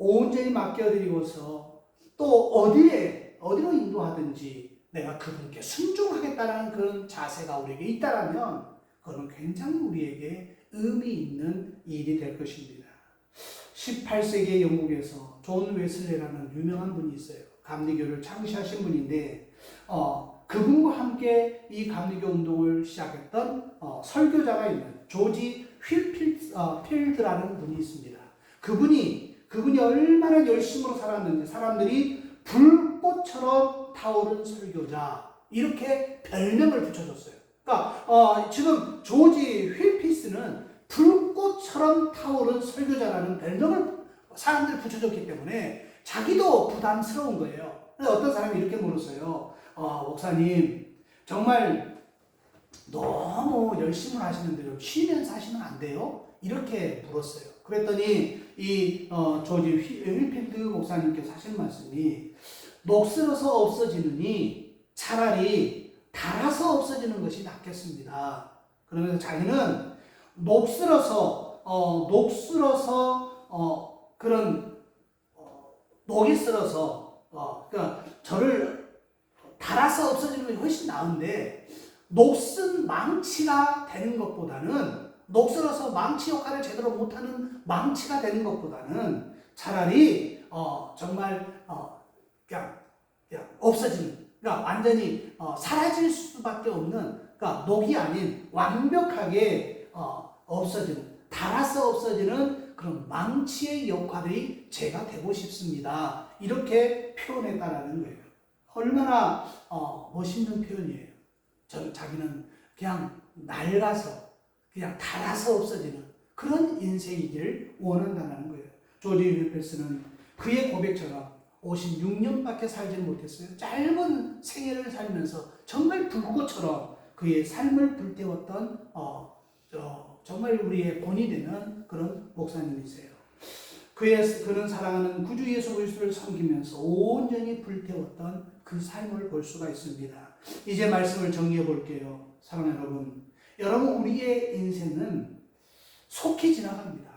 온전히 맡겨드리고서 또 어디로 인도하든지 내가 그분께 순종하겠다는 그런 자세가 우리에게 있다라면 그건 굉장히 우리에게 의미 있는 일이 될 것입니다. 18세기 영국에서 존 웨슬레라는 유명한 분이 있어요. 감리교를 창시하신 분인데 그분과 함께 이 감리교 운동을 시작했던 설교자가 있는 조지 휠필드라는 분이 있습니다. 그분이 얼마나 열심으로 살았는지 사람들이 불꽃처럼 타오른 설교자 이렇게 별명을 붙여줬어요. 그러니까 지금 조지 휠피스는 불꽃처럼 타오른 설교자라는 별명을 사람들이 붙여줬기 때문에 자기도 부담스러운 거예요. 그래서 어떤 사람이 이렇게 물었어요. 목사님 정말 너무 열심히 하시는데 좀 쉬면서 하시면 안 돼요? 이렇게 물었어요. 그랬더니 이 조지 휠필드 목사님께서 하신 말씀이 녹슬어서 없어지느니 차라리 달아서 없어지는 것이 낫겠습니다. 그러면서 자기는 녹이 쓸어서 그러니까 저를 달아서 없어지는 것이 훨씬 나은데 녹슨 망치가 되는 것보다는 녹슬어서 망치 역할을 제대로 못하는 망치가 되는 것보다는 차라리 정말 그냥 없어지는 그러니까 완전히 사라질 수밖에 없는 그러니까 녹이 아닌 완벽하게 없어지는 달아서 없어지는 그런 망치의 역할이 제가 되고 싶습니다. 이렇게 표현했다라는 거예요. 얼마나 멋있는 표현이에요. 자기는 그냥 낡아서 그냥 달아서 없어지는 그런 인생이길 원한다는 거예요. 조지 윌필스는 그의 고백처럼 56년밖에 살지 못했어요. 짧은 생애를 살면서 정말 불꽃처럼 그의 삶을 불태웠던 정말 우리의 본이 되는 그런 목사님이세요. 그는 사랑하는 구주 예수 그리스도를 섬기면서 온전히 불태웠던 그 삶을 볼 수가 있습니다. 이제 말씀을 정리해 볼게요. 사랑하는 여러분, 우리의 인생은 속히 지나갑니다.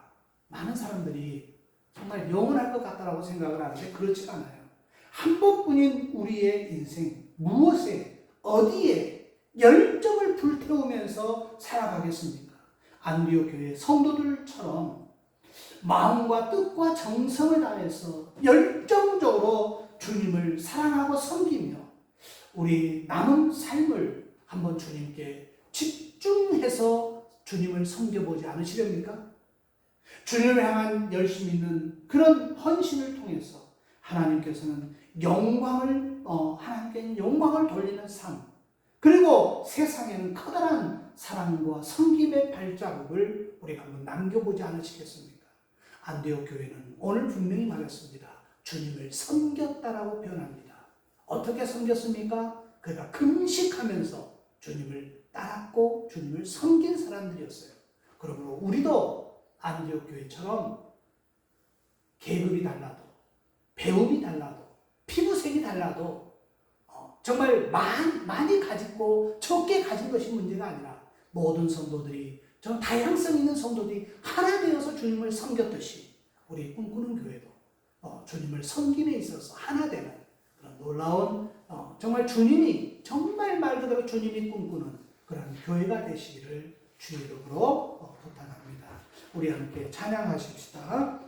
많은 사람들이 정말 영원할 것 같다라고 생각을 하는데 그렇지가 않아요. 한 번뿐인 우리의 인생, 무엇에, 어디에 열정을 불태우면서 살아가겠습니까? 안디옥 교회 성도들처럼 마음과 뜻과 정성을 다해서 열정적으로 주님을 사랑하고 섬기며 우리 남은 삶을 한번 주님께 집중해서 주님을 섬겨보지 않으시렵니까? 주님을 향한 열심 있는 그런 헌신을 통해서 하나님께서는 하나님께 영광을 돌리는 삶, 그리고 세상에는 커다란 사랑과 섬김의 발자국을 우리가 한번 남겨보지 않으시겠습니까? 안디옥 교회는 오늘 분명히 말했습니다. 주님을 섬겼다라고 표현합니다. 어떻게 섬겼습니까? 그가 금식하면서 주님을 따랐고 주님을 섬긴 사람들이었어요. 그러므로 우리도 안디옥 교회처럼 계급이 달라도 배움이 달라도 피부색이 달라도 정말 많이 가지고 적게 가진 것이 문제가 아니라 모든 성도들이 저 다양성 있는 성도들이 하나 되어서 주님을 섬겼듯이 우리 꿈꾸는 교회도 주님을 섬김에 있어서 하나 되는 그런 놀라운 정말 주님이 정말 말 그대로 주님이 꿈꾸는 그런 교회가 되시기를 주의 이름으로 부탁합니다. 우리 함께 찬양하십시다.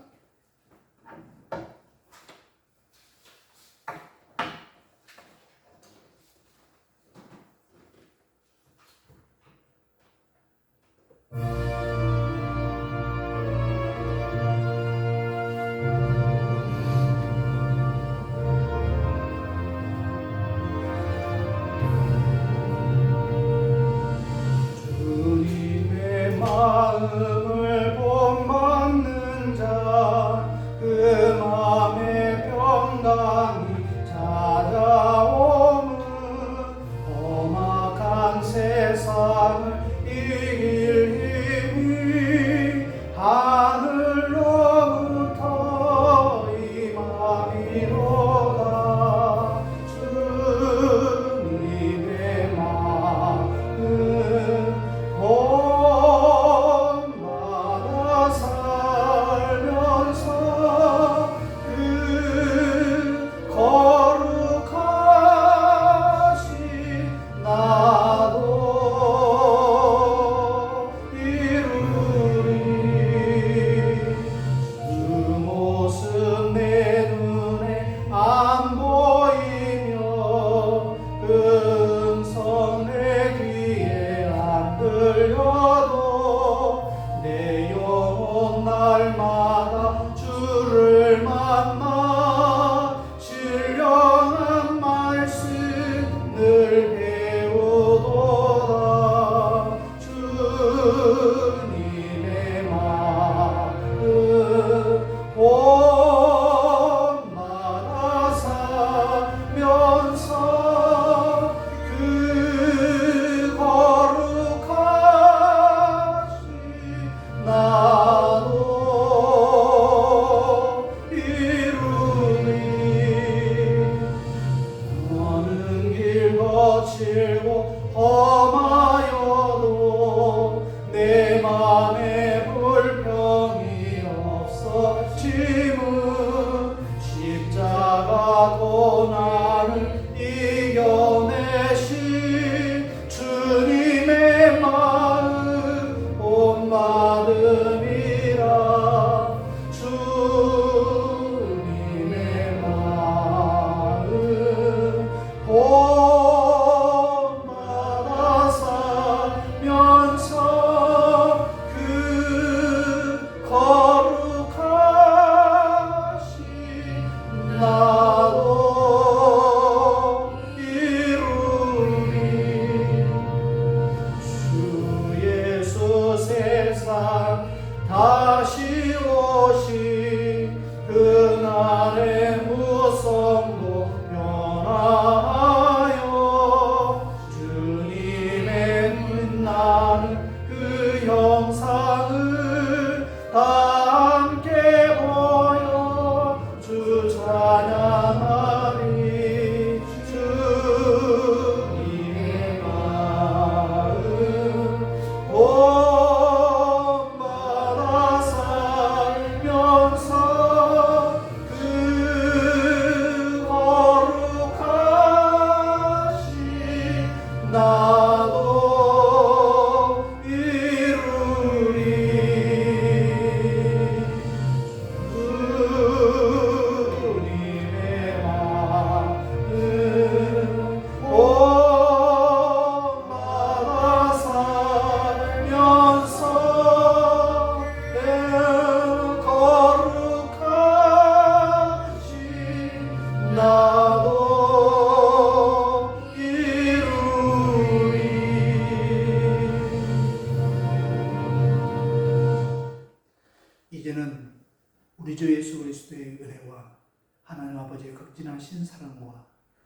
아버지의 은혜와 하나님 아버지의 극진한 신사랑과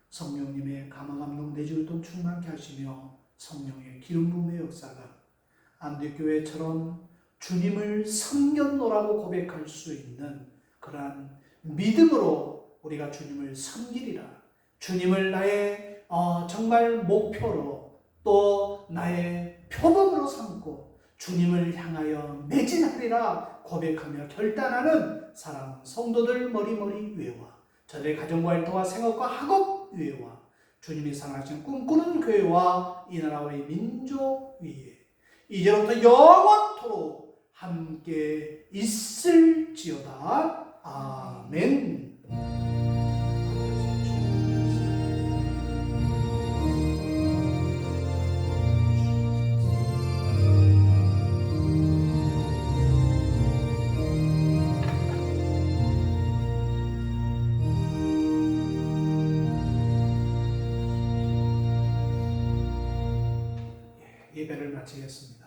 성령님의 감화감동 내주도 충만케 하시며 성령의 기름 부음의 역사가 안디교회처럼 주님을 섬겼노라고 고백할 수 있는 그러한 믿음으로 우리가 주님을 섬기리라. 주님을 나의 정말 목표로 또 나의 표범으로 삼고 주님을 향하여 매진하리라 고백하며 결단하는 사랑 성도들 머리머리 위에와 저들의 가정과 일터와 생업과 학업 위에와 주님이 사랑하시는 꿈꾸는 교회와 이 나라의 민족 위에 이제부터 영원토록 함께 있을지어다. 아멘. 예배를 마치겠습니다.